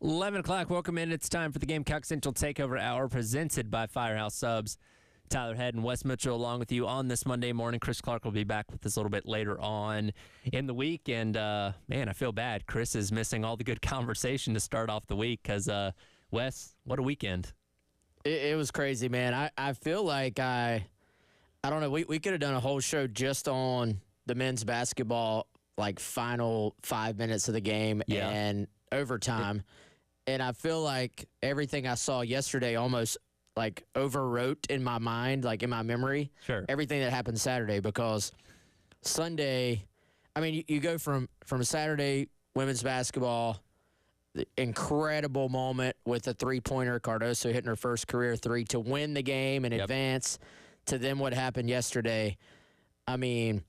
11 o'clock, welcome in. It's time for the Gamecocks Central Takeover Hour presented by Firehouse Subs. Tyler Head and Wes Mitchell along with you on this Monday morning. Chris Clark will be back with us a little bit later on in the week. And, man, I feel bad. Chris is missing all the good conversation to start off the week because, Wes, what a weekend. It was crazy, man. I feel like I don't know, we could have done a whole show just on the men's basketball, like, final 5 minutes of the game and overtime. And I feel like everything I saw yesterday almost like overwrote in my mind, like in my memory, everything that happened Saturday, because Sunday, I mean, you go from Saturday women's basketball, the incredible moment with a three-pointer, Cardoso hitting her first career three to win the game and advance, to then what happened yesterday. I mean,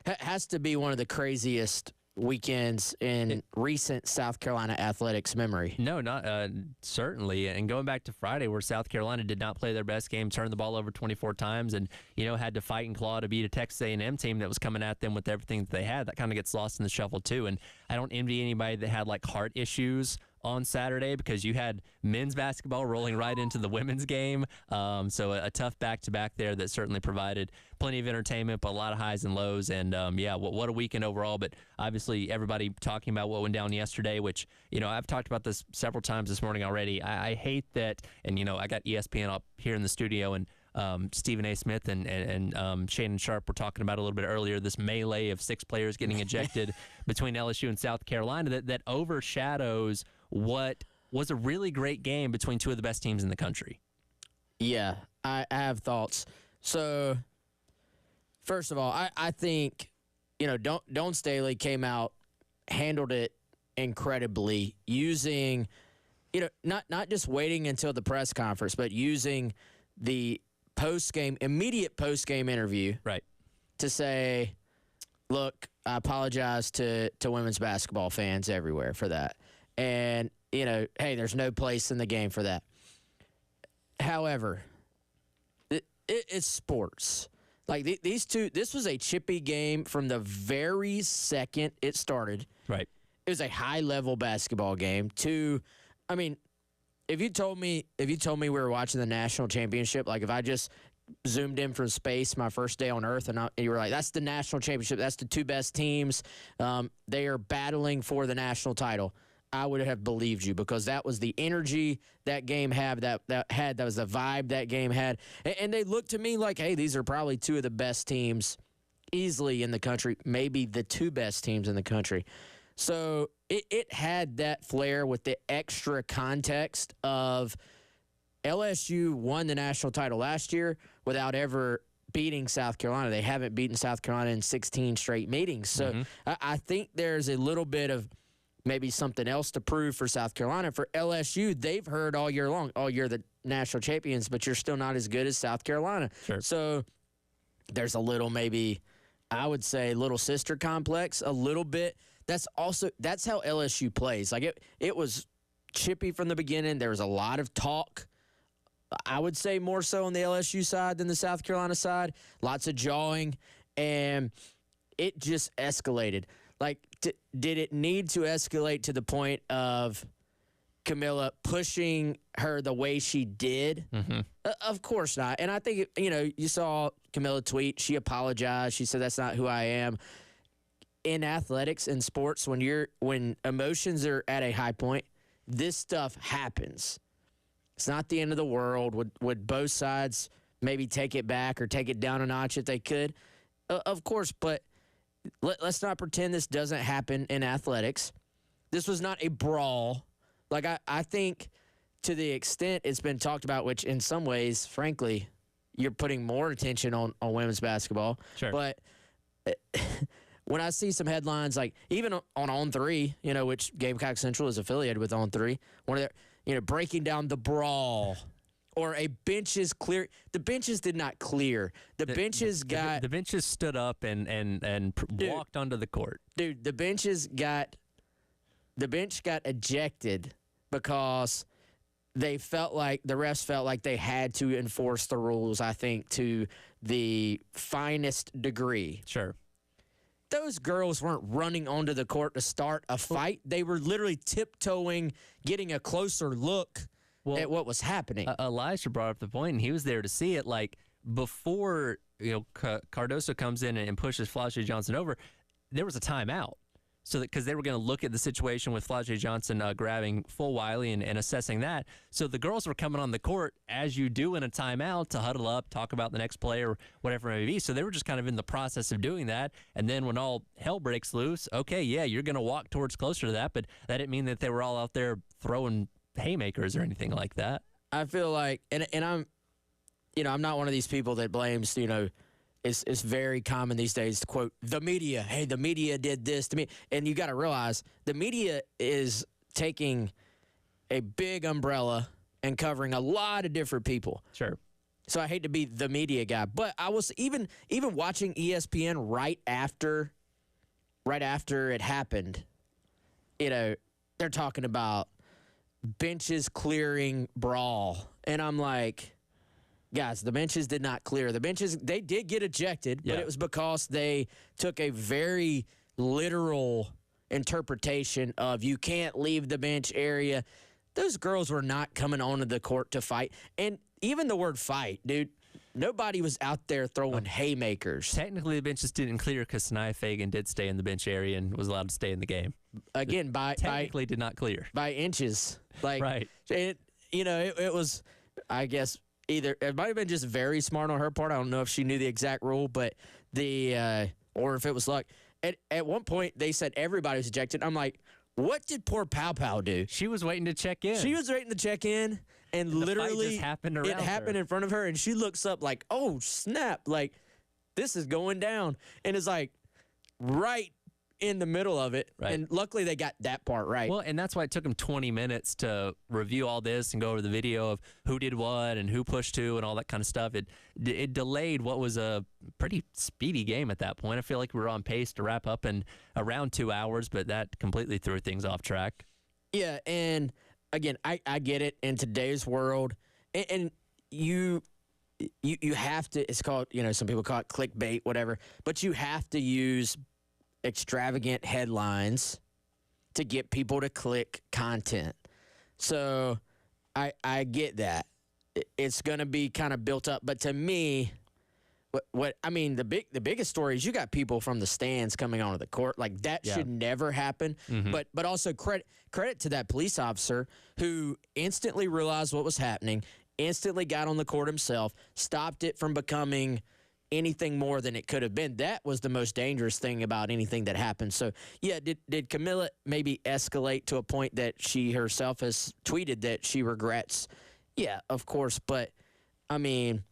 has to be one of the craziest weekends in recent South Carolina athletics memory. No, not certainly. And going back to Friday, where South Carolina did not play their best game, turned the ball over 24 times, and had to fight and claw to beat a Texas A&M team that was coming at them with everything that they had. That kind of gets lost in the shuffle too. And I don't envy anybody that had like heart issues on Saturday, because you had men's basketball rolling right into the women's game. So a tough back-to-back there that certainly provided plenty of entertainment, but a lot of highs and lows. And, what a weekend overall. But obviously everybody talking about what went down yesterday, which, I've talked about this several times this morning already. I hate that, and, I got ESPN up here in the studio, and Stephen A. Smith and Shannon Sharp were talking about a little bit earlier, this melee of 6 players getting ejected between LSU and South Carolina that overshadows what was a really great game between two of the best teams in the country. Yeah, I have thoughts. So, first of all, I think, Don Staley came out, handled it incredibly, using, not just waiting until the press conference, but using the immediate post-game interview to say, look, I apologize to women's basketball fans everywhere for that. And, hey, there's no place in the game for that. However, it's sports. Like, these two, this was a chippy game from the very second it started. Right. It was a high-level basketball game. If you told me we were watching the national championship, like if I just zoomed in from space my first day on Earth and you were like, that's the national championship, that's the two best teams, they are battling for the national title, I would have believed you, because that was the energy that game had, that was the vibe that game had. And they looked to me like, hey, these are probably two of the best teams easily in the country, maybe the two best teams in the country. So it had that flair with the extra context of LSU won the national title last year without ever beating South Carolina. They haven't beaten South Carolina in 16 straight meetings. So I think there's a little bit of maybe something else to prove for South Carolina. For LSU, they've heard all year long, oh, you're the national champions, but you're still not as good as South Carolina. Sure. So there's a little, maybe, I would say, little sister complex, a little bit. That's how LSU plays. Like, it was chippy from the beginning. There was a lot of talk. I would say more so on the LSU side than the South Carolina side. Lots of jawing, and it just escalated. Like, did it need to escalate to the point of Camilla pushing her the way she did? Of course not. And I think, you saw Camilla tweet. She apologized. She said, that's not who I am. In athletics and sports, when emotions are at a high point, this stuff happens. It's not the end of the world. Would both sides maybe take it back or take it down a notch if they could? Of course, but let's not pretend this doesn't happen in athletics. This was not a brawl. Like, I think to the extent it's been talked about, which in some ways, frankly, you're putting more attention on women's basketball. Sure. But when I see some headlines, like even on On3, which Gamecocks Central is affiliated with On3, one of their, breaking down the brawl, or a benches clear. The benches did not clear. The benches stood up and walked onto the court. Dude, the bench got ejected because the refs felt like they had to enforce the rules, I think, to the finest degree. Sure. those girls weren't running onto the court to start a fight. They were literally tiptoeing, getting a closer look at what was happening. Elijah brought up the point, and he was there to see it. Like, before Cardoso comes in and pushes Flau'jae Johnson over, there was a timeout. So because they were going to look at the situation with Flau'jae Johnson grabbing full Wiley and assessing that. So the girls were coming on the court, as you do in a timeout, to huddle up, talk about the next play or whatever it may be. So they were just kind of in the process of doing that. And then when all hell breaks loose, okay, yeah, you're going to walk towards closer to that. But that didn't mean that they were all out there throwing haymakers or anything like that. I feel like, and I'm, I'm not one of these people that blames, It's very common these days to quote the media. Hey, the media did this to me. And you got to realize the media is taking a big umbrella and covering a lot of different people. Sure. So I hate to be the media guy, but I was even watching ESPN right after it happened. They're talking about benches clearing brawl. And I'm like, guys, the benches did not clear. The benches, they did get ejected, but it was because they took a very literal interpretation of you can't leave the bench area. Those girls were not coming onto the court to fight. And even the word fight, dude, nobody was out there throwing haymakers. Technically, the benches didn't clear because Sanaya Fagan did stay in the bench area and was allowed to stay in the game. Again, technically did not clear. By inches. Like, right. It was, I guess, either it might have been just very smart on her part. I don't know if she knew the exact rule, but or if it was luck. At one point, they said everybody was ejected. I'm like, what did poor Pow Pow do? She was waiting to check in. She was waiting to check in, and literally just happened around it happened in front of her, and she looks up like, oh, snap, like, this is going down. And it's like right in the middle of it. Right. And luckily they got that part right. Well, and that's why it took them 20 minutes to review all this and go over the video of who did what and who pushed who and all that kind of stuff. It delayed what was a pretty speedy game at that point. I feel like we were on pace to wrap up in around 2 hours, but that completely threw things off track. Yeah, and again, I get it in today's world, and you have to, it's called, some people call it clickbait, whatever, but you have to use extravagant headlines to get people to click content. So I get that. It's going to be kind of built up, but to me, the biggest story is you got people from the stands coming onto the court. Like, that should never happen. Mm-hmm. But also credit to that police officer who instantly realized what was happening, instantly got on the court himself, stopped it from becoming anything more than it could have been. That was the most dangerous thing about anything that happened. So, yeah, did Camilla maybe escalate to a point that she herself has tweeted that she regrets? Yeah, of course. But, I mean,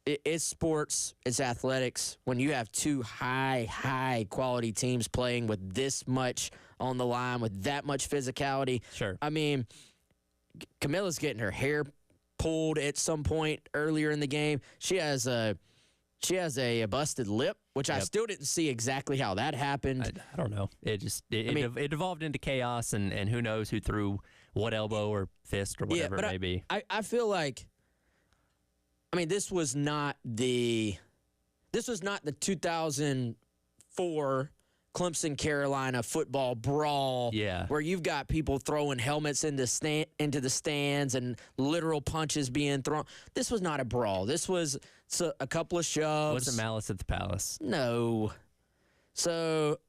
it's sports, it's athletics. When you have two high quality teams playing with this much on the line, with that much physicality. Sure. I mean, Camilla's getting her hair pulled at some point earlier in the game. She has a busted lip, which I still didn't see exactly how that happened. I don't know. It evolved into chaos, and who knows who threw what elbow or fist or whatever it may be. I feel like, this was not the 2004 Clemson Carolina football brawl, where you've got people throwing helmets into the stands and literal punches being thrown. This was not a brawl. This was a couple of shoves. Wasn't Malice at the Palace? No. So,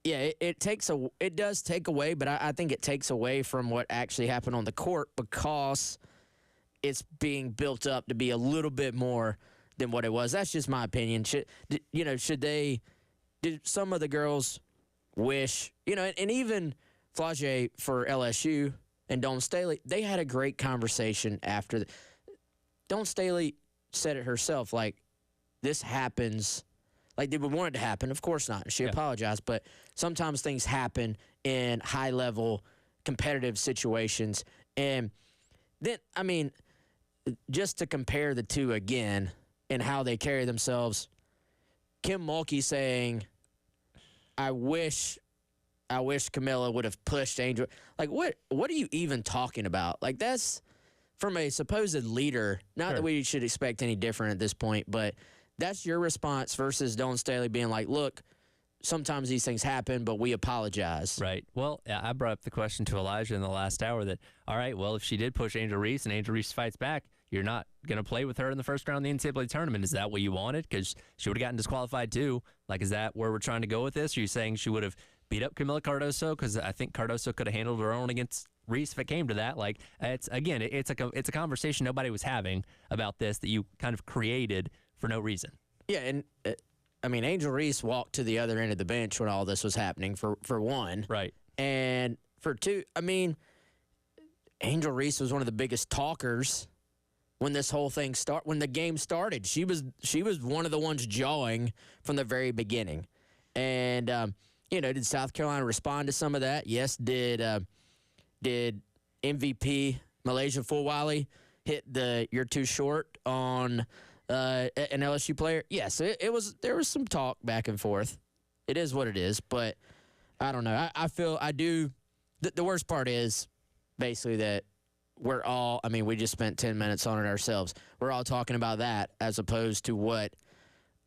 yeah, it does take away, but I think it takes away from what actually happened on the court because it's being built up to be a little bit more than what it was. That's just my opinion. Did some of the girls wish, and even Flau'jae for LSU and Dawn Staley, they had a great conversation after. Dawn Staley said it herself, like, this happens, like, did we want it to happen? Of course not. She apologized, but sometimes things happen in high-level competitive situations. And then, just to compare the two again and how they carry themselves, Kim Mulkey saying, I wish Camilla would have pushed Angel. Like, what are you even talking about? Like, that's from a supposed leader. Not that we should expect any different at this point, but that's your response versus Dawn Staley being like, look, sometimes these things happen, but we apologize. Right. Well, I brought up the question to Elijah in the last hour that, all right, well, if she did push Angel Reese and Angel Reese fights back, you're not going to play with her in the first round of the NCAA tournament. Is that what you wanted? Because she would have gotten disqualified too. Like, is that where we're trying to go with this? Are you saying she would have beat up Camila Cardoso? Because I think Cardoso could have handled her own against Reese if it came to that. Like, it's a conversation nobody was having about this that you kind of created for no reason. Yeah, and Angel Reese walked to the other end of the bench when all this was happening, for one. Right. And for two, Angel Reese was one of the biggest talkers when this whole thing when the game started. She was one of the ones jawing from the very beginning. And did South Carolina respond to some of that? Yes. Did MVP Malaysia Fulwiley hit the "you're too short" on an LSU player? Yes, there was some talk back and forth. It is what it is, but I don't know. The worst part is basically that we're all, we just spent 10 minutes on it ourselves. We're all talking about that as opposed to what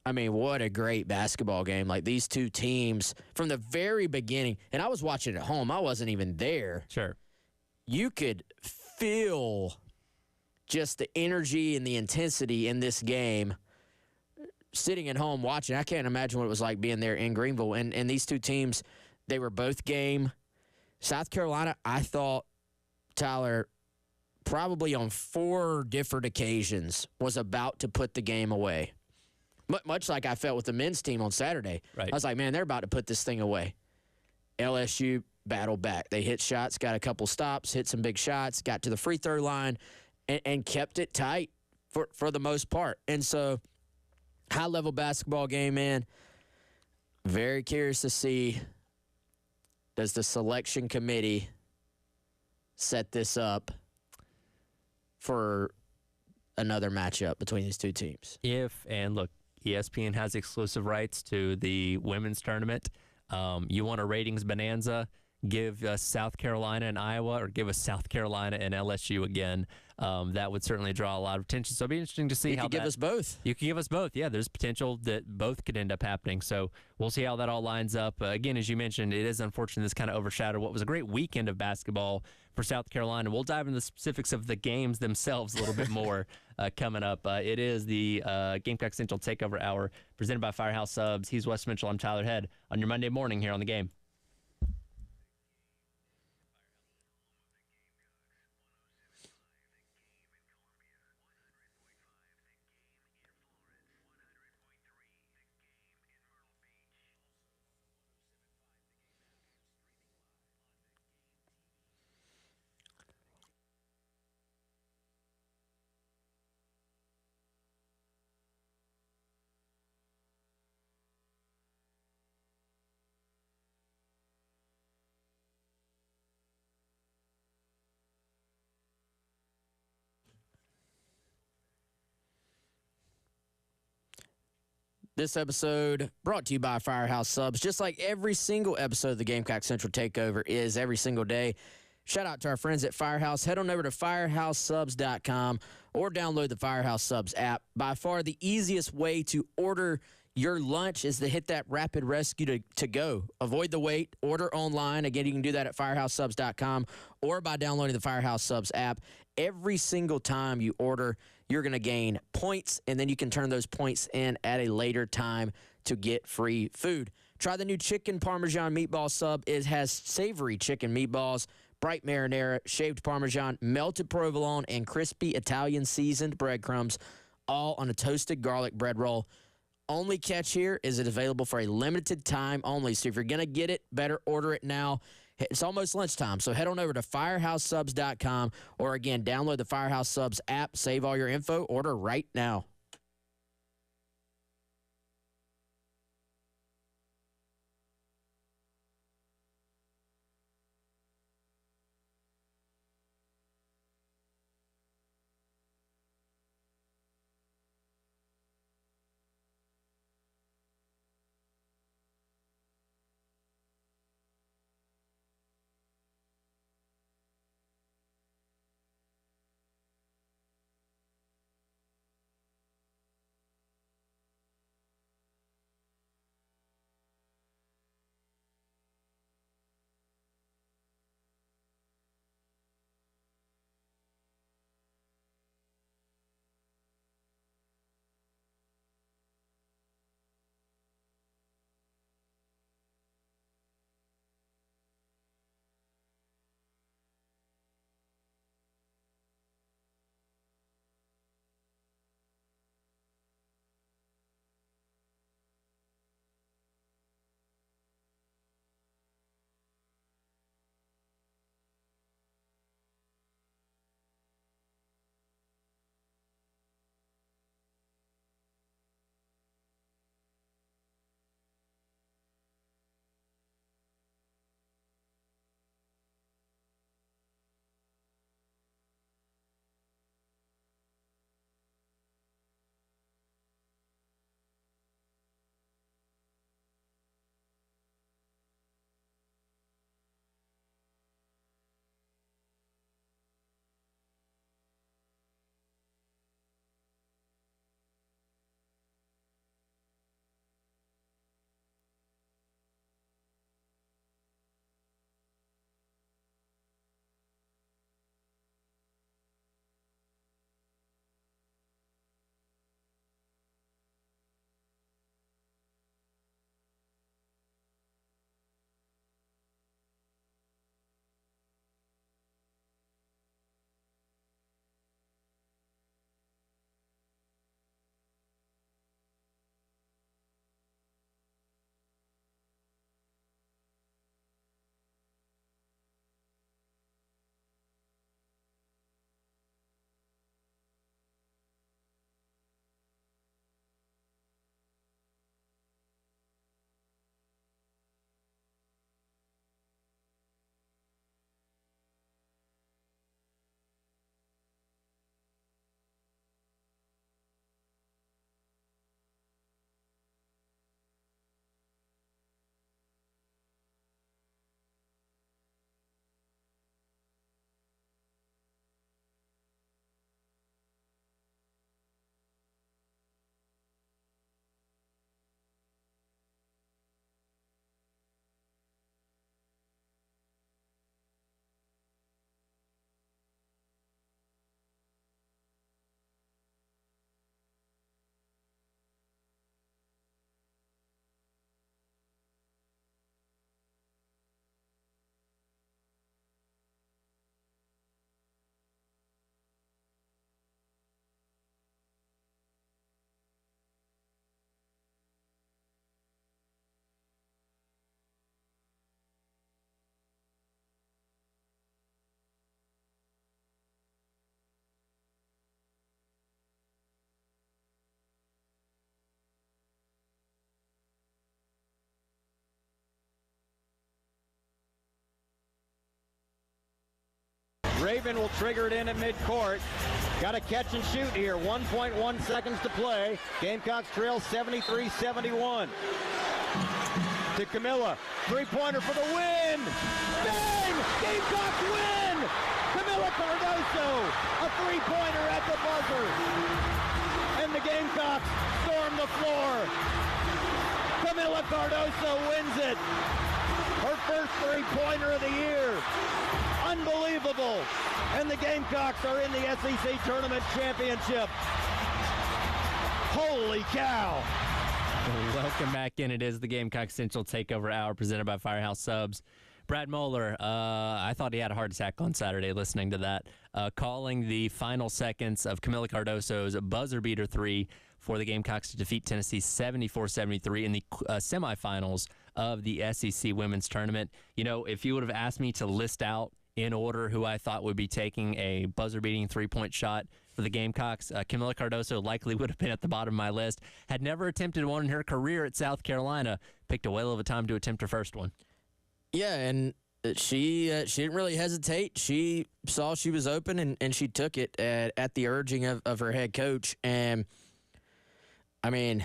a great basketball game. Like, these two teams from the very beginning, and I was watching at home. I wasn't even there. Sure. You could feel just the energy and the intensity in this game sitting at home watching. I can't imagine what it was like being there in Greenville. And these two teams, they were both game. South Carolina, I thought, Tyler, probably on 4 different occasions was about to put the game away. Much like I felt with the men's team on Saturday. Right. I was like, man, they're about to put this thing away. LSU battled back. They hit shots, got a couple stops, hit some big shots, got to the free throw line, and kept it tight for the most part. And so, high-level basketball game, man. Very curious to see, does the selection committee set this up for another matchup between these two teams? Look, ESPN has exclusive rights to the women's tournament. You want a ratings bonanza? Give us South Carolina and Iowa, or give us South Carolina and LSU again. That would certainly draw a lot of attention. So it'll be interesting to see you how could give us both. You could give us both. Yeah, there's potential that both could end up happening. So we'll see how that all lines up. Again, as you mentioned, it is unfortunate this kind of overshadowed what was a great weekend of basketball for South Carolina. We'll dive into the specifics of the games themselves a little bit more coming up. It is the Gamecock Central Takeover Hour presented by Firehouse Subs. He's Wes Mitchell. I'm Tyler Head on your Monday morning here on The Game. This episode brought to you by Firehouse Subs. Just like every single episode of the Gamecock Central Takeover is every single day. Shout out to our friends at Firehouse. Head on over to firehousesubs.com or download the Firehouse Subs app. By far the easiest way to order your lunch is to hit that rapid rescue to go. Avoid the wait. Order online. Again, you can do that at firehousesubs.com or by downloading the Firehouse Subs app. Every single time you order, you're going to gain points, and then you can turn those points in at a later time to get free food. Try the new Chicken Parmesan Meatball Sub. It has savory chicken meatballs, bright marinara, shaved Parmesan, melted provolone, and crispy Italian seasoned breadcrumbs, all on a toasted garlic bread roll. Only catch here is it available for a limited time only. So if you're going to get it, better order it now. It's almost lunchtime, so head on over to firehousesubs.com or, again, download the Firehouse Subs app. Save all your info. Order right now. Raven will trigger it in at midcourt. Got a catch and shoot here. 1.1 seconds to play. Gamecocks trail 73-71. To Camilla. Three-pointer for the win. Bang! Gamecocks win! Camilla Cardoso, a three-pointer at the buzzer. And the Gamecocks storm the floor. Camilla Cardoso wins it. Her first three-pointer of the year. Unbelievable. And the Gamecocks are in the SEC Tournament Championship. Holy cow. Welcome back in. It is the Gamecock Central Takeover Hour presented by Firehouse Subs. Brad Moeller, I thought he had a heart attack on Saturday listening to that, calling the final seconds of Camilla Cardoso's buzzer beater three for the Gamecocks to defeat Tennessee 74-73 in the semifinals of the SEC Women's Tournament. You know, if you would have asked me to list out in order who I thought would be taking a buzzer-beating three-point shot for the Gamecocks, Camilla Cardoso likely would have been at the bottom of my list. Had never attempted one in her career at South Carolina. Picked a whale of a time to attempt her first one. Yeah, and she didn't really hesitate. She saw she was open, and she took it at the urging of her head coach. And, I mean,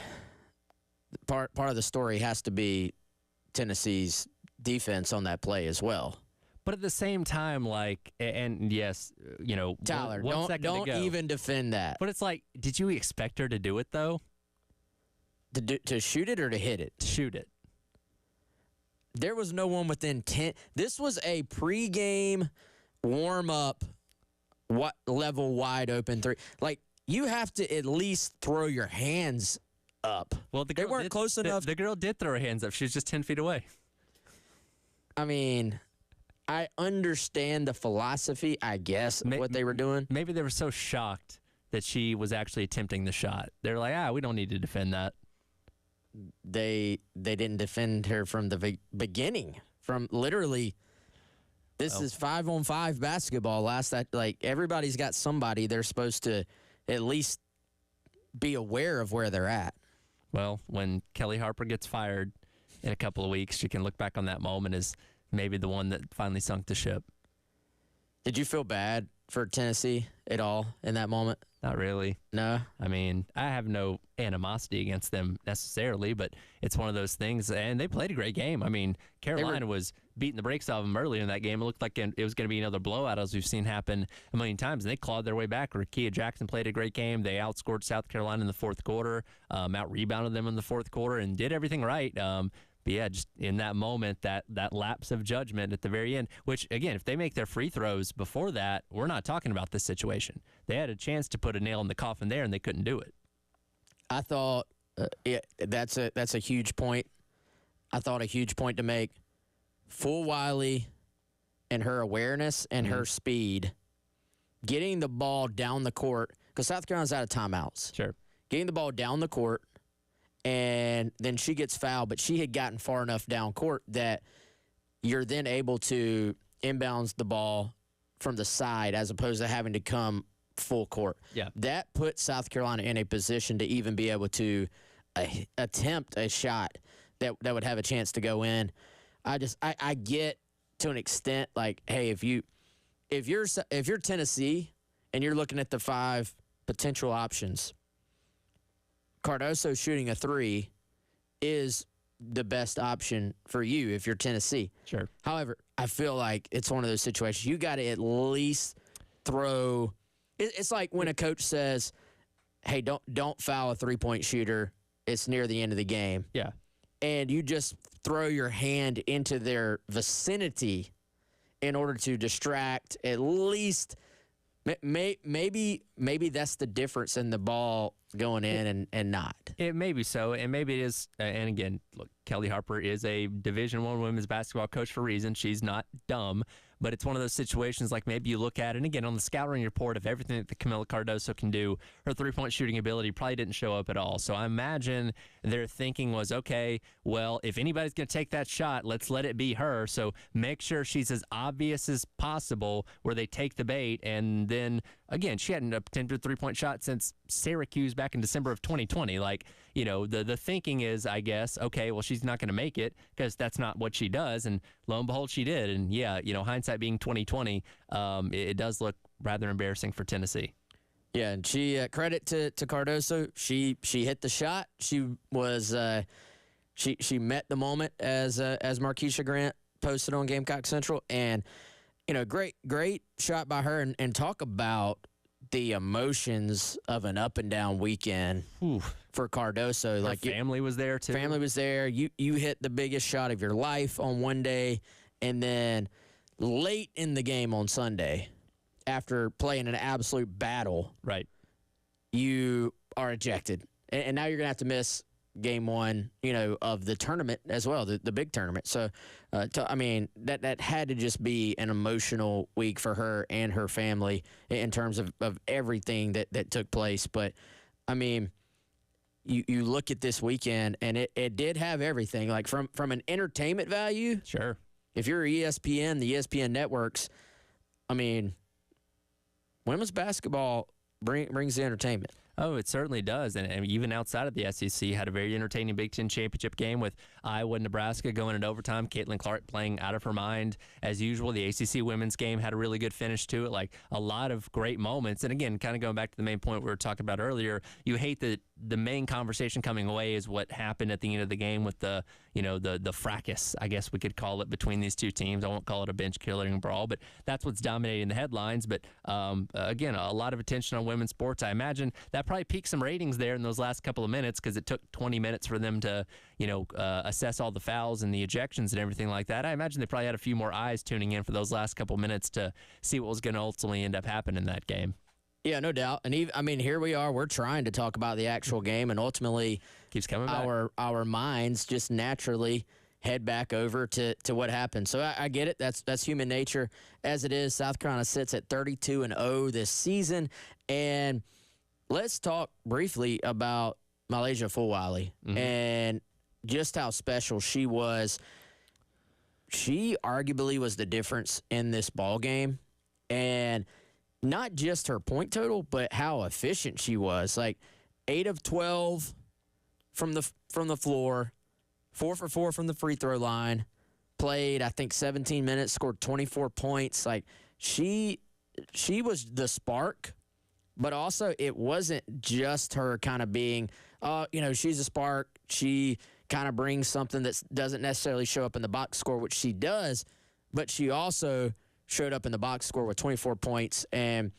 part of the story has to be Tennessee's defense on that play as well. But at the same time, like, and yes, you know, Tyler, don't even defend that. But it's like, did you expect her to do it, though? To shoot it or to hit it? Shoot it. There was no one within 10. This was a pregame warm-up level wide open three. Like, you have to at least throw your hands up. Well, they weren't close enough. The girl did throw her hands up. She was just 10 feet away. I mean, I understand the philosophy, I guess, what they were doing. Maybe they were so shocked that she was actually attempting the shot. They're like, we don't need to defend that. They didn't defend her from the beginning. From literally, this is 5-on-5 basketball. Everybody's got somebody they're supposed to at least be aware of where they're at. Well, when Kelly Harper gets fired in a couple of weeks, she can look back on that moment as maybe the one that finally sunk the ship. Did you feel bad for Tennessee at all in that moment? Not really. No? I mean, I have no animosity against them necessarily, but it's one of those things, and they played a great game. I mean, Carolina was beating the brakes off them earlier in that game. It looked like it was going to be another blowout, as we've seen happen a million times, and they clawed their way back. Rakia Jackson played a great game. They outscored South Carolina in the fourth quarter, out-rebounded them in the fourth quarter, and did everything right. But yeah, just in that moment, that lapse of judgment at the very end, which, again, if they make their free throws before that, we're not talking about this situation. They had a chance to put a nail in the coffin there, and they couldn't do it. I thought that's a huge point. I thought a huge point to make. Full Wiley and her awareness and her speed, getting the ball down the court, because South Carolina's out of timeouts. Sure. Getting the ball down the court, and then she gets fouled, but she had gotten far enough down court that you're then able to inbounds the ball from the side as opposed to having to come full court. Yeah. That put South Carolina in a position to even be able to attempt a shot that would have a chance to go in. I get to an extent, like, hey, if you're Tennessee and you're looking at the 5 potential options, Cardoso shooting a 3 is the best option for you if you're Tennessee. Sure. However, I feel like it's one of those situations you got to at least throw. It's like when a coach says, "Hey, don't foul a 3-point shooter. It's near the end of the game." Yeah. And you just throw your hand into their vicinity in order to distract at least. Maybe that's the difference in the ball going in and not. It may be so, and maybe it is. And again, look, Kelly Harper is a Division I women's basketball coach for a reason. She's not dumb, but it's one of those situations like maybe you look at it, and again, on the scouting report of everything that Camilla Cardoso can do, her three-point shooting ability probably didn't show up at all. So I imagine their thinking was, okay, well, if anybody's going to take that shot, let's let it be her. So make sure she's as obvious as possible where they take the bait, and then again, she hadn't attempted a 3-point shot since Syracuse back in December of 2020. Like, the thinking is, I guess, okay, well, she's not going to make it because that's not what she does. And lo and behold, she did. And yeah, hindsight being 2020, it does look rather embarrassing for Tennessee. Yeah, and she credit to Cardoso. She hit the shot. She was she met the moment as Markeisha Grant posted on Gamecock Central, and great shot by her. And talk about the emotions of an up and down weekend for Cardoso. Her family was there too. Family was there. You hit the biggest shot of your life on one day, and then late in the game on Sunday, after playing an absolute battle, right, you are ejected, and now you're gonna have to miss game one, of the tournament as well, the big tournament. So, that had to just be an emotional week for her and her family in terms of everything that took place. But, I mean, you look at this weekend, and it did have everything. Like, from an entertainment value, sure. If you're ESPN, the ESPN networks, I mean, women's basketball brings the entertainment. Oh, it certainly does. And even outside of the SEC, had a very entertaining Big Ten championship game with Iowa and Nebraska going into overtime. Caitlin Clark playing out of her mind as usual. The ACC women's game had a really good finish to it, like a lot of great moments. And again, kind of going back to the main point we were talking about earlier, you hate that the main conversation coming away is what happened at the end of the game with the fracas, I guess we could call it, between these two teams. I won't call it a bench killing brawl, but that's what's dominating the headlines. But again, a lot of attention on women's sports. I imagine that probably peaked some ratings there in those last couple of minutes because it took 20 minutes for them to, assess all the fouls and the ejections and everything like that. I imagine they probably had a few more eyes tuning in for those last couple of minutes to see what was going to ultimately end up happening in that game. Yeah, no doubt. And here we are. We're trying to talk about the actual game, and ultimately, keeps coming back. Our minds just naturally head back over to what happened. So I get it. That's human nature. As it is, South Carolina sits at 32-0 this season. And let's talk briefly about Malaysia Fulwiley and just how special she was. She arguably was the difference in this ball game, and not just her point total, but how efficient she was. Like 8 of 12 from the floor, 4 for 4 from the free throw line. Played, I think, 17 minutes, scored 24 points. Like she was the spark, but also it wasn't just her kind of being, she's a spark. She kind of brings something that doesn't necessarily show up in the box score, which she does, but she also showed up in the box score with 24 points and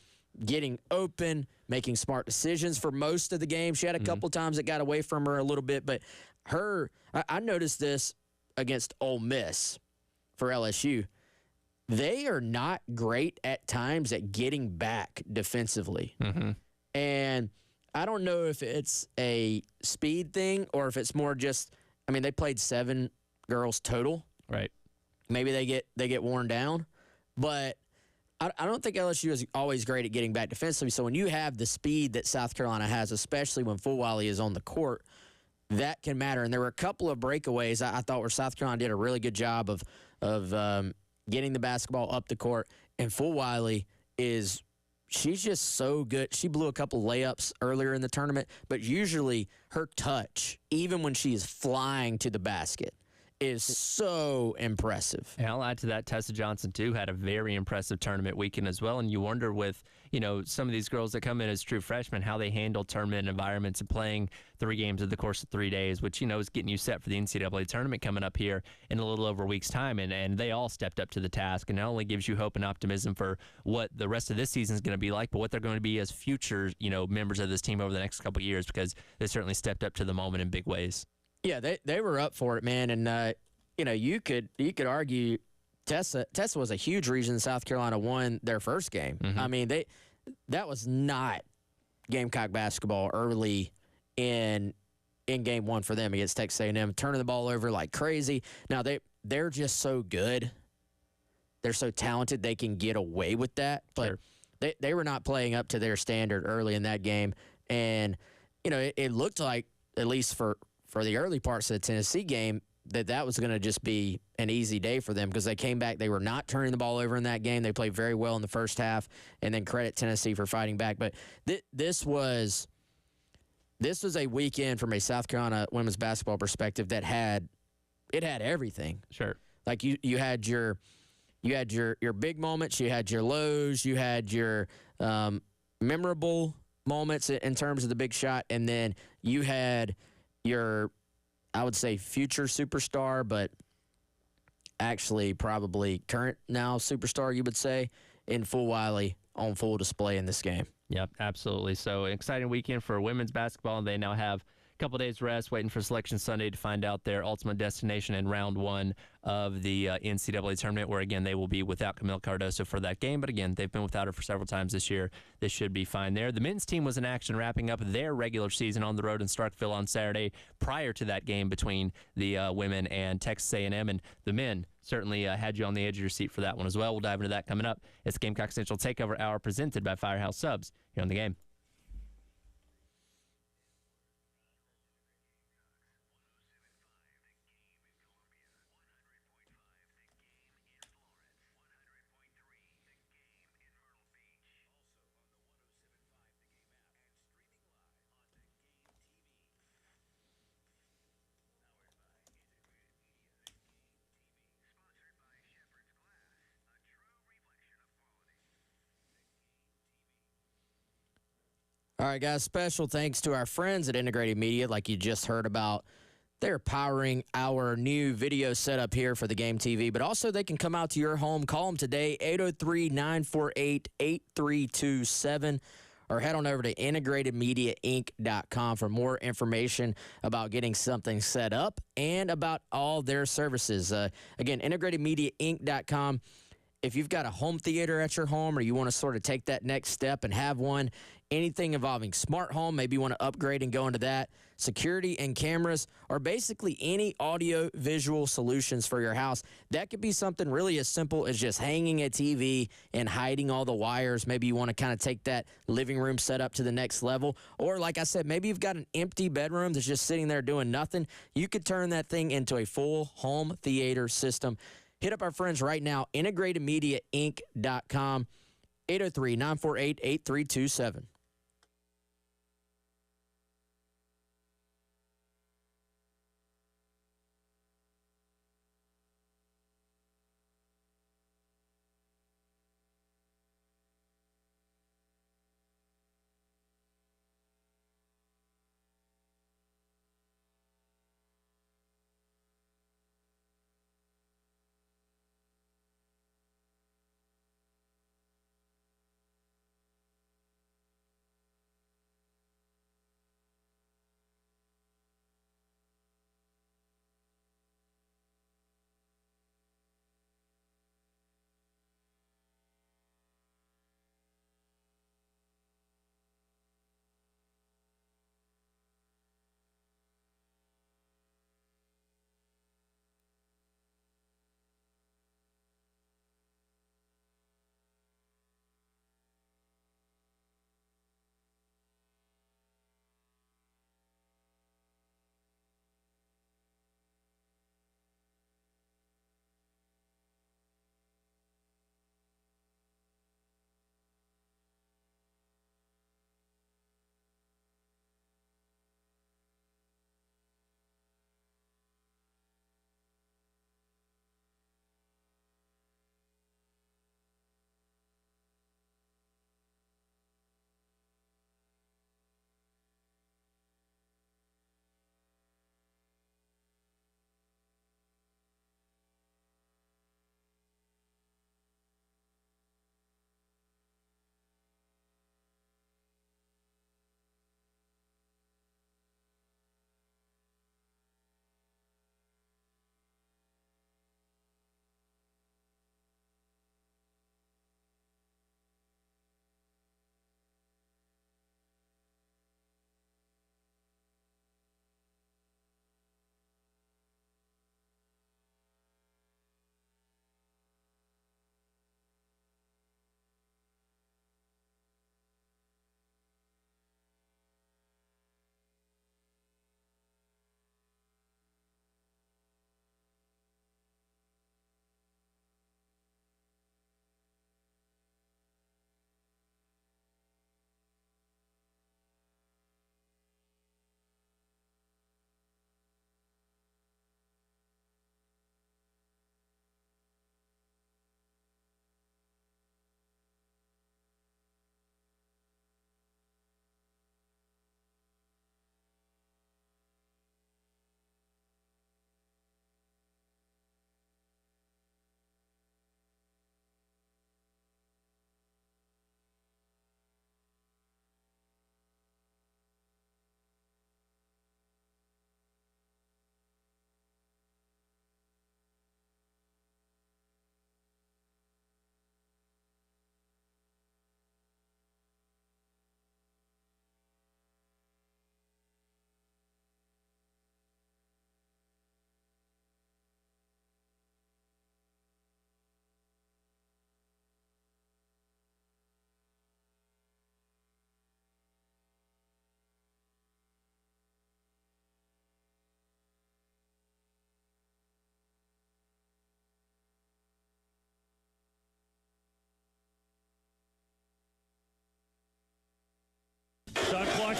getting open, making smart decisions for most of the game. She had a couple times that got away from her a little bit, but I noticed this against Ole Miss for LSU. They are not great at times at getting back defensively. And I don't know if it's a speed thing or if it's more just, they played 7 girls total. Right. Maybe they get worn down. But I don't think LSU is always great at getting back defensively. So when you have the speed that South Carolina has, especially when Fulwiley is on the court, that can matter. And there were a couple of breakaways I thought where South Carolina did a really good job of getting the basketball up the court. And Fulwiley she's just so good. She blew a couple layups earlier in the tournament, but usually her touch, even when she is flying to the basket, is so impressive. And I'll add to that, Tessa Johnson, too, had a very impressive tournament weekend as well. And you wonder with, some of these girls that come in as true freshmen, how they handle tournament environments and playing 3 games in the course of 3 days, which, is getting you set for the NCAA tournament coming up here in a little over a week's time. And they all stepped up to the task. And not only gives you hope and optimism for what the rest of this season is going to be like, but what they're going to be as future, members of this team over the next couple of years, because they certainly stepped up to the moment in big ways. Yeah, they were up for it, man. And, you could argue Tessa was a huge reason South Carolina won their first game. That was not Gamecock basketball early in game one for them against Texas A&M, turning the ball over like crazy. Now, they're just so good. They're so talented they can get away with that. But sure, they were not playing up to their standard early in that game. And, it looked like, at least for the early parts of the Tennessee game, that was going to just be an easy day for them because they came back. They were not turning the ball over in that game. They played very well in the first half, and then credit Tennessee for fighting back. But this was a weekend from a South Carolina women's basketball perspective that had everything. Sure. Like you had your big moments, you had your lows, you had your memorable moments in terms of the big shot, and then you had your, I would say, future superstar, but actually probably current now superstar, you would say, in full Wiley on full display in this game. Yep, absolutely. So an exciting weekend for women's basketball. They now have a couple days rest, waiting for Selection Sunday to find out their ultimate destination in round one of the NCAA tournament, where, again, they will be without Camille Cardoso for that game. But, again, they've been without her for several times this year. This should be fine there. The men's team was in action wrapping up their regular season on the road in Starkville on Saturday prior to that game between the women and Texas A&M. And the men certainly had you on the edge of your seat for that one as well. We'll dive into that coming up. It's Gamecock Central Takeover Hour presented by Firehouse Subs here on the game. All right, guys, special thanks to our friends at Integrated Media, like you just heard about. They're powering our new video setup here for the Game TV, but also they can come out to your home. Call them today, 803-948-8327, or head on over to integratedmediainc.com for more information about getting something set up and about all their services. Again, integratedmediainc.com. If you've got a home theater at your home or you want to sort of take that next step and have one, anything involving smart home, maybe you want to upgrade and go into that, security and cameras, or basically any audio visual solutions for your house, that could be something really as simple as just hanging a TV and hiding all the wires. Maybe you want to kind of take that living room setup to the next level. Or like I said, maybe you've got an empty bedroom that's just sitting there doing nothing. You could turn that thing into a full home theater system. Hit up our friends right now, integratedmediainc.com, 803-948-8327.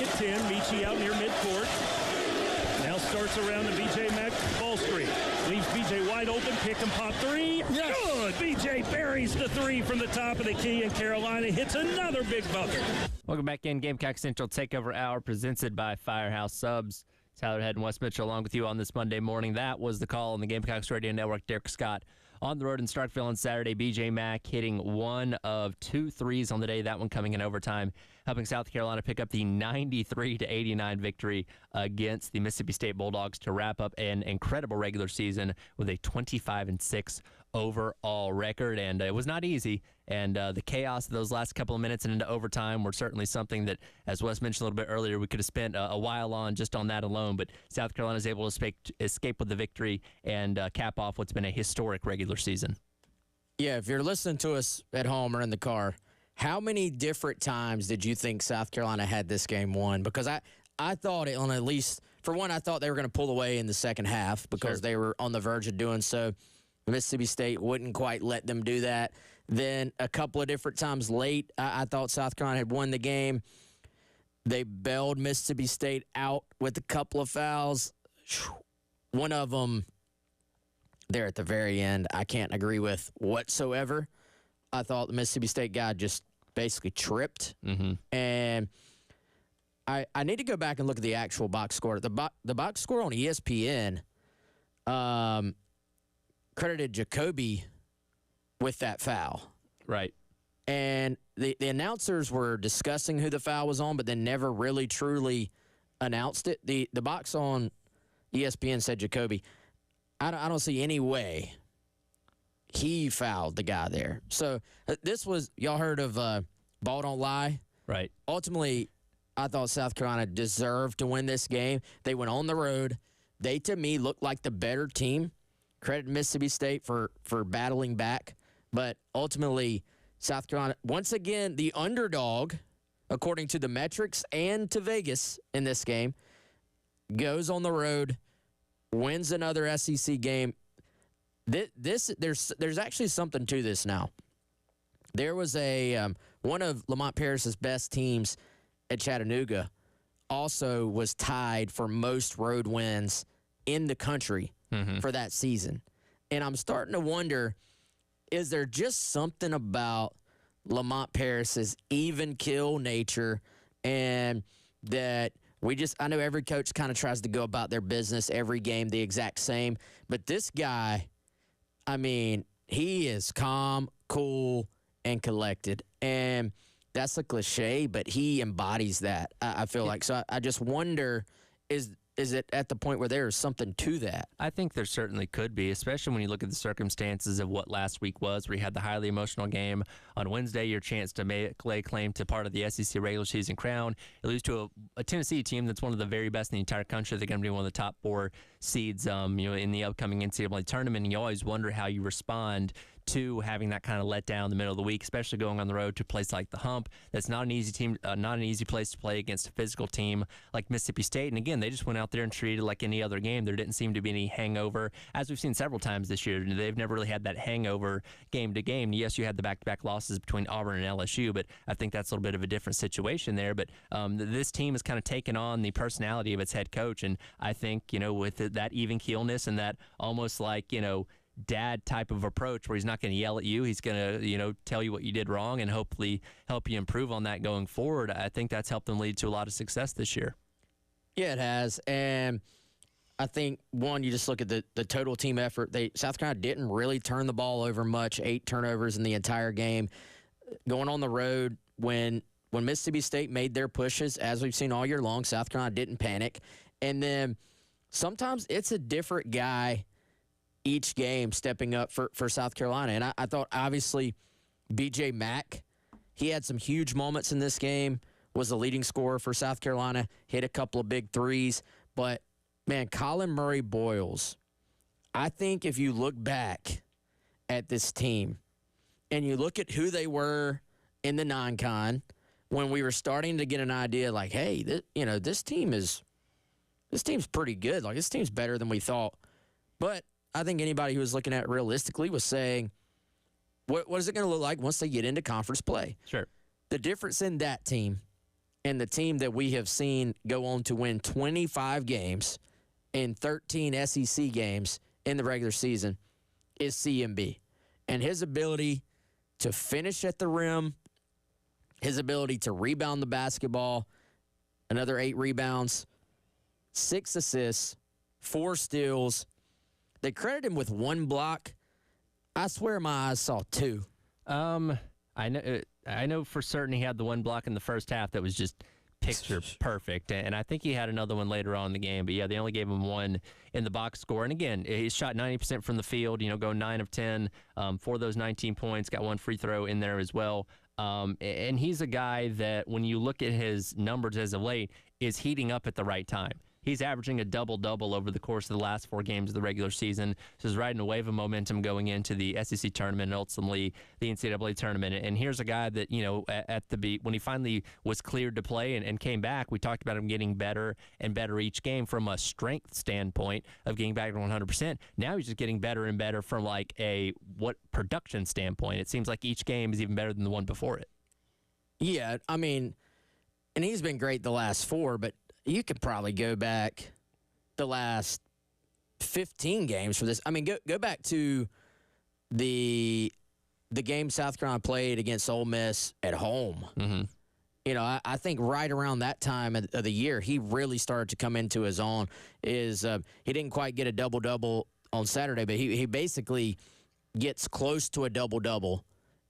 at 10. Michi out near midcourt. Now starts around the B.J. Mack ball screen. Leaves B.J. wide open. Pick and pop three. Yes. Good. B.J. buries the three from the top of the key, and Carolina hits another big bucket. Welcome back in. Gamecock Central Takeover Hour presented by Firehouse Subs. Tyler Head and Wes Mitchell along with you on this Monday morning. That was the call on the Gamecocks Radio Network. Derek Scott on the road in Starkville on Saturday. B.J. Mack hitting 1 of 2 threes on the day, that one coming in overtime, helping South Carolina pick up the 93-89 victory against the Mississippi State Bulldogs to wrap up an incredible regular season with a 25-6 overall record. And it was not easy. And the chaos of those last couple of minutes and into overtime were certainly something that, as Wes mentioned a little bit earlier, we could have spent a while on just on that alone. But South Carolina is able to escape with the victory and cap off what's been a historic regular season. Yeah, if you're listening to us at home or in the car, how many different times did you think South Carolina had this game won? Because I thought it on at least, for one, I thought they were going to pull away in the second half because they were on the verge of doing so. Mississippi State wouldn't quite let them do that. Then a couple of different times late, I thought South Carolina had won the game. They bailed Mississippi State out with a couple of fouls. One of them there at the very end, I can't agree with whatsoever. I thought the Mississippi State guy just basically tripped. Mm-hmm. And I need to go back and look at the actual box score. The box score on ESPN credited Jacoby with that foul. Right. And the announcers were discussing who the foul was on, but then never really truly announced it. The box on ESPN said Jacoby. I don't see any way he fouled the guy there. So this was, y'all heard of Ball Don't Lie? Right. Ultimately, I thought South Carolina deserved to win this game. They went on the road. They, to me, looked like the better team. Credit Mississippi State for battling back. But ultimately, South Carolina, once again, the underdog, according to the metrics and to Vegas in this game, goes on the road, wins another SEC game. There's actually something to this now. There was one of Lamont Paris's best teams at Chattanooga also was tied for most road wins in the country for that season. And I'm starting to wonder, is there just something about Lamont Paris's even kill nature and that I know every coach kind of tries to go about their business every game the exact same, but this guy, I mean, he is calm, cool, and collected. And that's a cliche, but he embodies that, I feel like. So I just wonder, is it at the point where there is something to that? I think there certainly could be, especially when you look at the circumstances of what last week was, where you had the highly emotional game. On Wednesday, your chance to lay claim to part of the SEC regular season crown. You lose to a Tennessee team that's one of the very best in the entire country. They're going to be one of the top 4 seeds in the upcoming NCAA tournament, and you always wonder how you respond to having that kind of let down in the middle of the week, especially going on the road to a place like the Hump. That's not an easy team, not an easy place to play against a physical team like Mississippi State. And again, they just went out there and treated it like any other game. There didn't seem to be any hangover, as we've seen several times this year. They've never really had that hangover game to game. Yes, you had the back-to-back losses between Auburn and LSU, but I think that's a little bit of a different situation there. But this team has kind of taken on the personality of its head coach, and I think, with that even keelness and that almost like, dad type of approach where he's not going to yell at you. He's going to, tell you what you did wrong and hopefully help you improve on that going forward. I think that's helped them lead to a lot of success this year. Yeah, it has. And I think, one, you just look at the total team effort. South Carolina didn't really turn the ball over much, 8 turnovers in the entire game. Going on the road, when Mississippi State made their pushes, as we've seen all year long, South Carolina didn't panic. And then sometimes it's a different guy each game stepping up for South Carolina. And I thought, obviously, B.J. Mack, he had some huge moments in this game, was the leading scorer for South Carolina, hit a couple of big threes. But, man, Colin Murray-Boyles, I think if you look back at this team and you look at who they were in the non-con, when we were starting to get an idea like, hey, this team's pretty good. Like, this team's better than we thought. But I think anybody who was looking at it realistically was saying, what is it going to look like once they get into conference play? Sure. The difference in that team And the team that we have seen go on to win 25 games in 13 SEC games in the regular season is CMB. And his ability to finish at the rim, his ability to rebound the basketball, another 8 rebounds, 6 assists, 4 steals. They credit him with 1 block. I swear my eyes saw 2. I know for certain he had the 1 block in the first half that was just picture perfect, and I think he had another one later on in the game. But yeah, they only gave him 1 in the box score. And again, he shot 90% from the field. Go 9 of 10 for those 19 points. Got 1 free throw in there as well. And he's a guy that, when you look at his numbers as of late, is heating up at the right time. He's averaging a double-double over the course of the last 4 games of the regular season. So he's riding a wave of momentum going into the SEC tournament and ultimately the NCAA tournament. And here's a guy that, at the beat, when he finally was cleared to play and came back, we talked about him getting better and better each game from a strength standpoint of getting back to 100%. Now he's just getting better and better from like a production standpoint. It seems like each game is even better than the one before it. Yeah, I mean, and he's been great the last 4, but you could probably go back the last 15 games for this. I mean, go back to the game South Carolina played against Ole Miss at home. Mm-hmm. I think right around that time of the year, he really started to come into his own. He didn't quite get a double-double on Saturday, but he basically gets close to a double-double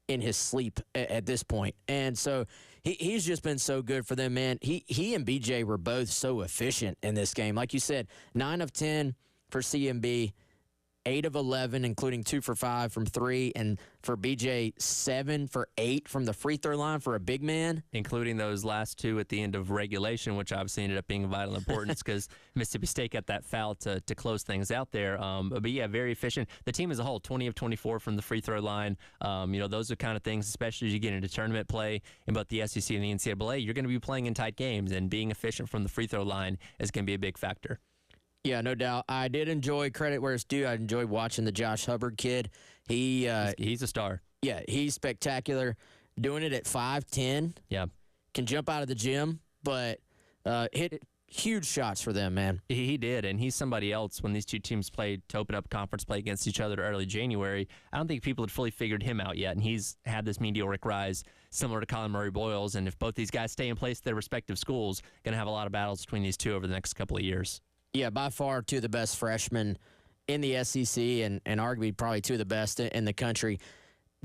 in his sleep at this point. And so he's just been so good for them, man. He and BJ were both so efficient in this game. Like you said, 9 of 10 for CMB, 8 of 11, including 2 for 5 from 3, and for BJ, 7 for 8 from the free throw line for a big man. Including those last 2 at the end of regulation, which obviously ended up being of vital importance because Mississippi State got that foul to close things out there. But yeah, very efficient. The team as a whole, 20 of 24 from the free throw line. Those are kind of things, especially as you get into tournament play in both the SEC and the NCAA, you're going to be playing in tight games, and being efficient from the free throw line is going to be a big factor. Yeah, no doubt. I did enjoy, credit where it's due, I enjoyed watching the Josh Hubbard kid. He's a star. Yeah, he's spectacular. Doing it at 5'10". Yeah. Can jump out of the gym, but hit huge shots for them, man. He did, and he's somebody else. When these two teams played to open up conference play against each other early January, I don't think people had fully figured him out yet, and he's had this meteoric rise similar to Colin Murray-Boyles. And if both these guys stay in place at their respective schools, going to have a lot of battles between these two over the next couple of years. Yeah, by far 2 of the best freshmen in the SEC and arguably probably 2 of the best in the country.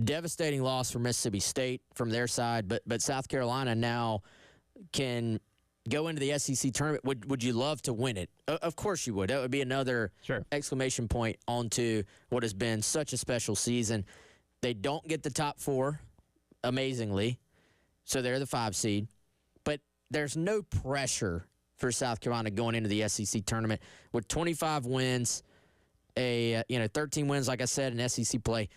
Devastating loss for Mississippi State from their side, but South Carolina now can go into the SEC tournament. Would you love to win it? Of course you would. That would be another exclamation point onto what has been such a special season. They don't get the top 4, amazingly, so they're the 5 seed. But there's no pressure for South Carolina going into the SEC tournament with 25 wins, 13 wins, like I said, in SEC play.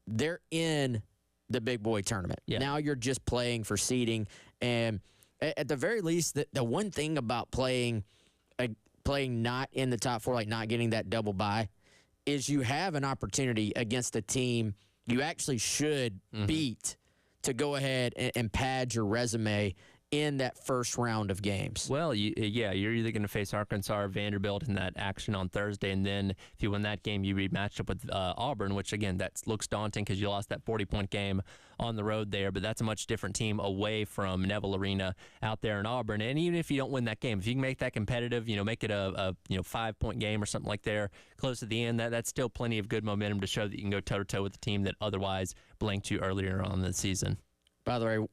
They're in the big boy tournament. Yeah. Now you're just playing for seeding, and at the very least, the one thing about playing not in the top 4, like not getting that double bye, is you have an opportunity against a team you actually should beat to go ahead and pad your resume in that first round of games. Well, you're either going to face Arkansas or Vanderbilt in that action on Thursday, and then if you win that game, you rematch up with Auburn, which, again, that looks daunting because you lost that 40-point game on the road there, but that's a much different team away from Neville Arena out there in Auburn. And even if you don't win that game, if you can make that competitive, make it a 5-point game or something like there close to the end, that's still plenty of good momentum to show that you can go toe-to-toe with the team that otherwise blanked you earlier on in the season. By the way,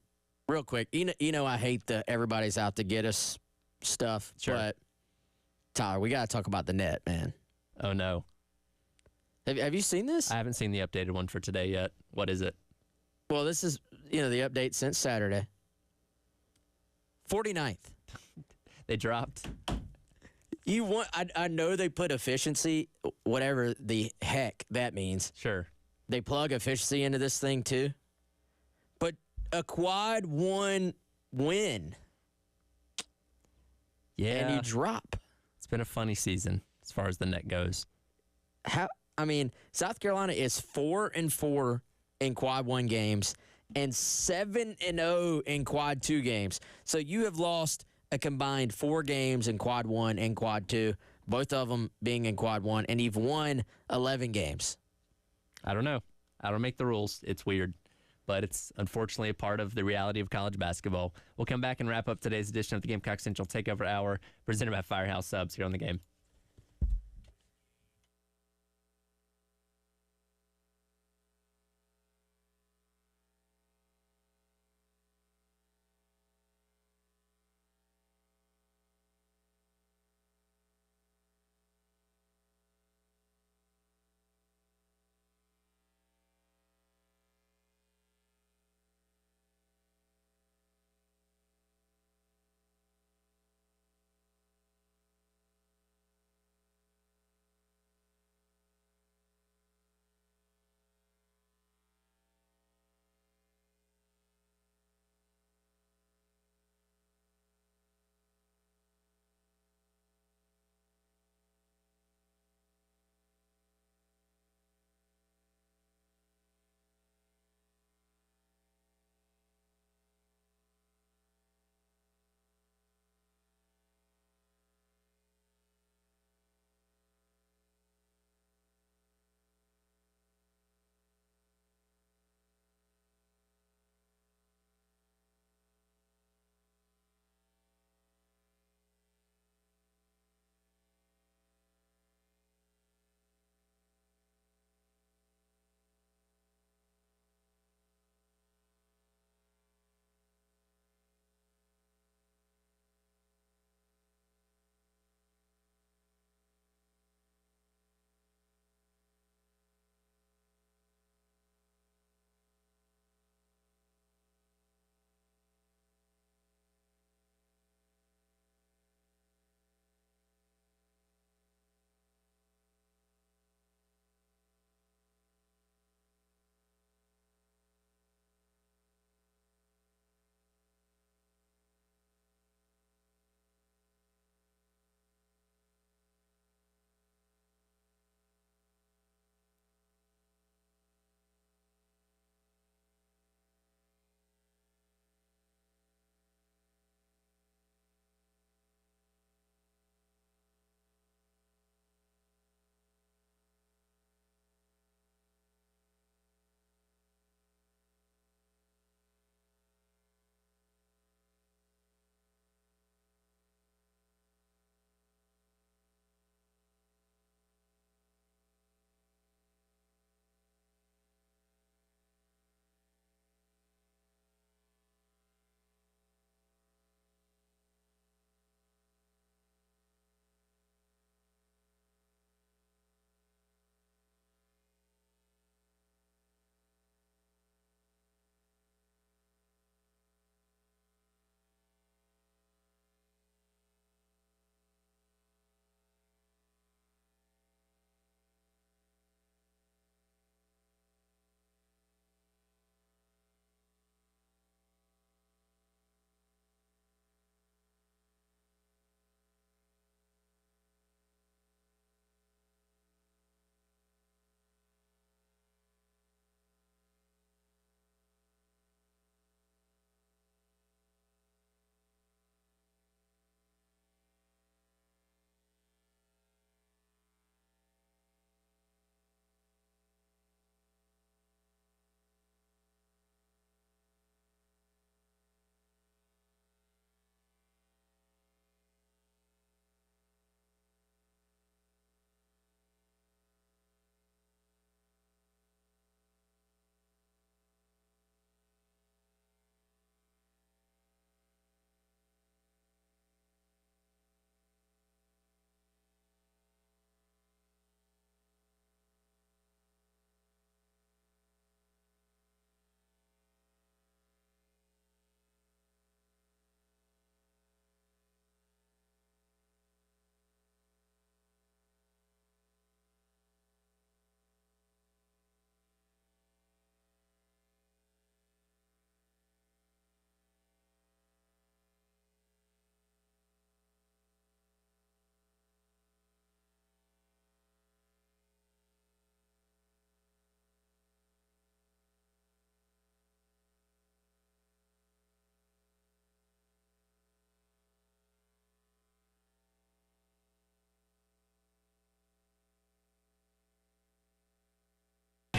real quick, I hate the everybody's out to get us stuff, but Tyler, we got to talk about the net, man. Oh, no. Have you seen this? I haven't seen the updated one for today yet. What is it? Well, this is, the update since Saturday. 49th. They dropped. I know they put efficiency, whatever the heck that means. Sure. They plug efficiency into this thing, too. But a quad 1 win. Yeah. And you drop. It's been a funny season as far as the net goes. South Carolina is 4-4 in quad 1 games and 7-0 in quad 2 games. So you have lost a combined 4 games in quad 1 and quad 2, both of them being in quad 1, and you've won 11 games. I don't know. I don't make the rules. It's weird. But it's unfortunately a part of the reality of college basketball. We'll come back and wrap up today's edition of the Gamecock Central Takeover Hour, presented by Firehouse Subs here on The Game.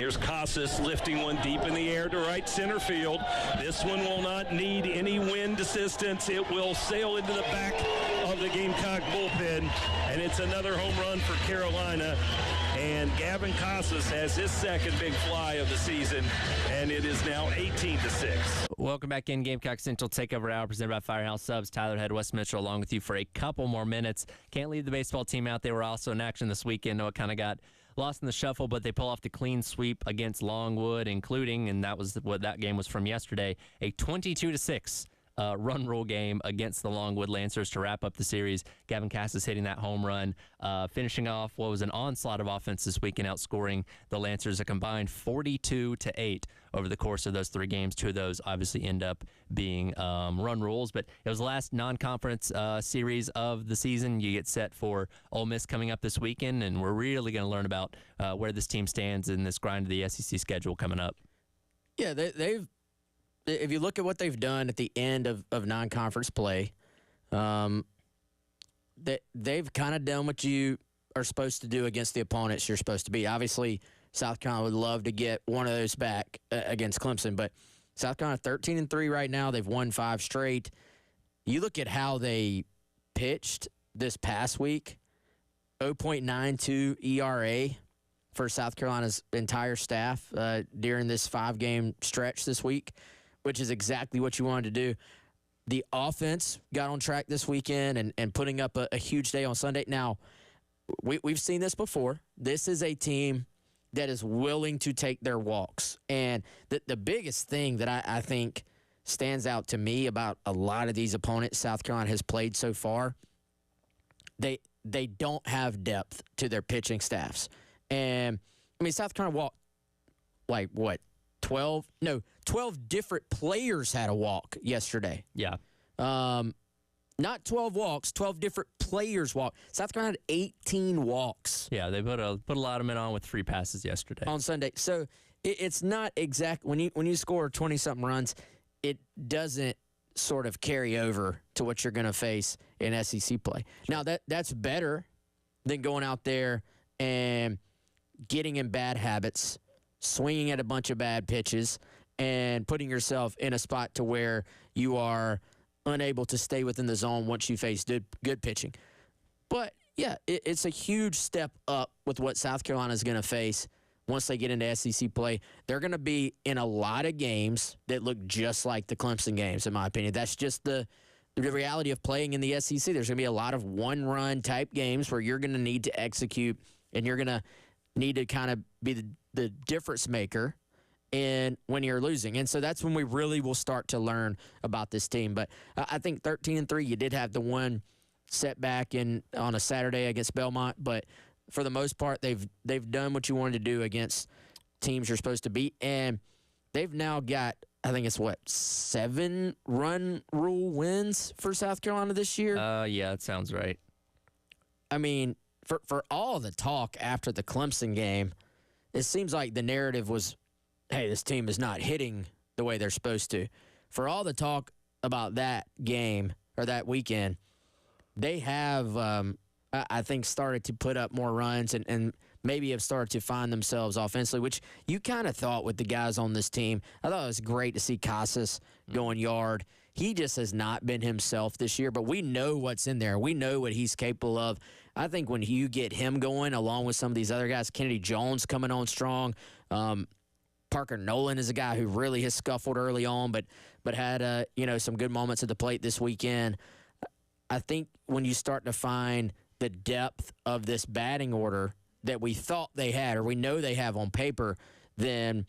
Here's Casas lifting one deep in the air to right center field. This one will not need any wind assistance. It will sail into the back of the Gamecock bullpen, and it's another home run for Carolina. And Gavin Casas has his second big fly of the season, and it is now 18-6. Welcome back in. Gamecock Central Takeover Hour presented by Firehouse Subs. Tyler Head, Wes Mitchell along with you for a couple more minutes. Can't leave the baseball team out. They were also in action this weekend. Noah kind of got lost in the shuffle, but they pull off the clean sweep against Longwood, including, and that was what that game was from yesterday, a 22-6 run rule game against the Longwood Lancers to wrap up the series. Gavin Casas hitting that home run, finishing off what was an onslaught of offense this weekend, outscoring the Lancers a combined 42-8 over the course of those three games. Two of those obviously end up being run rules, but it was the last non-conference series of the season. You get set for Ole Miss coming up this weekend, and we're really going to learn about where this team stands in this grind of the SEC schedule coming up. Yeah, they've. If you look at what they've done at the end of non-conference play, they've kind of done what you are supposed to do against the opponents you're supposed to be. Obviously, South Carolina would love to get one of those back against Clemson, but South Carolina 13-3 right now. They've won 5 straight. You look at how they pitched this past week, 0.92 ERA for South Carolina's entire staff during this 5-game stretch this week, which is exactly what you wanted to do. The offense got on track this weekend and putting up a huge day on Sunday. Now, we've seen this before. This is a team that is willing to take their walks. And the biggest thing that I think stands out to me about a lot of these opponents South Carolina has played so far, they don't have depth to their pitching staffs. And, I mean, South Carolina walked, 12 different players had a walk yesterday. Yeah. Not 12 walks, 12 different players walked. South Carolina had 18 walks. Yeah, they put a lot of men on with free passes yesterday. On Sunday. So it's not exact. When you score 20-something runs, it doesn't sort of carry over to what you're going to face in SEC play. Now, that's better than going out there and getting in bad habits, swinging at a bunch of bad pitches, and putting yourself in a spot to where you are unable to stay within the zone once you face good pitching. But, yeah, it's a huge step up with what South Carolina is going to face once they get into SEC play. They're going to be in a lot of games that look just like the Clemson games, in my opinion. That's just the reality of playing in the SEC. There's going to be a lot of one-run type games where you're going to need to execute, and you're going to need to kind of be the difference maker and when you're losing. And so that's when we really will start to learn about this team. But I think 13-3, you did have the one setback on a Saturday against Belmont, but for the most part, they've done what you wanted to do against teams you're supposed to beat. And they've now got, I think it's 7 run rule wins for South Carolina this year? Yeah, that sounds right. I mean, for all the talk after the Clemson game, it seems like the narrative was, hey, this team is not hitting the way they're supposed to. For all the talk about that game or that weekend, they have, I think, started to put up more runs and maybe have started to find themselves offensively, which you kind of thought with the guys on this team. I thought it was great to see Casas going yard. He just has not been himself this year, but we know what's in there. We know what he's capable of. I think when you get him going, along with some of these other guys, Kennedy Jones coming on strong, Parker Nolan is a guy who really has scuffled early on, but had some good moments at the plate this weekend. I think when you start to find the depth of this batting order that we thought they had, or we know they have on paper, then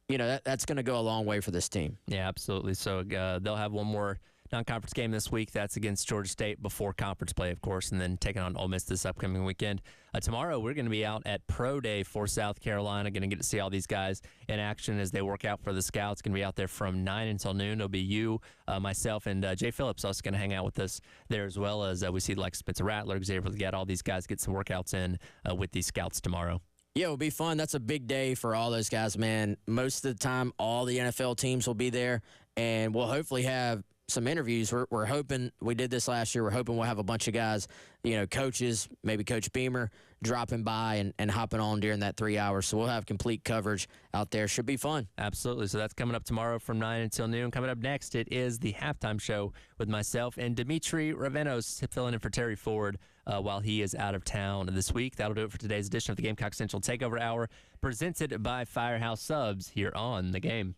that's going to go a long way for this team. Yeah, absolutely. So they'll have one more non-conference game this week. That's against Georgia State before conference play, of course, and then taking on Ole Miss this upcoming weekend. Tomorrow, we're going to be out at Pro Day for South Carolina. Going to get to see all these guys in action as they work out for the Scouts. Going to be out there from 9 until noon. It'll be you, myself, and Jay Phillips also going to hang out with us there, as well as we see like Spencer Rattler, Xavier Leggett, all these guys get some workouts in with these Scouts tomorrow. Yeah, it'll be fun. That's a big day for all those guys, man. Most of the time, all the NFL teams will be there, and we'll hopefully have some interviews. We're hoping, we did this last year, we're hoping we'll have a bunch of guys, coaches, maybe Coach Beamer, dropping by and hopping on during that 3 hours. So we'll have complete coverage out there. Should be fun. Absolutely. So that's coming up tomorrow from 9 until noon. Coming up next, it is the halftime show with myself and Dimitri Ravenos filling in for Terry Ford while he is out of town this week. That'll do it for today's edition of the Gamecock Central Takeover Hour, presented by Firehouse Subs here on The Game.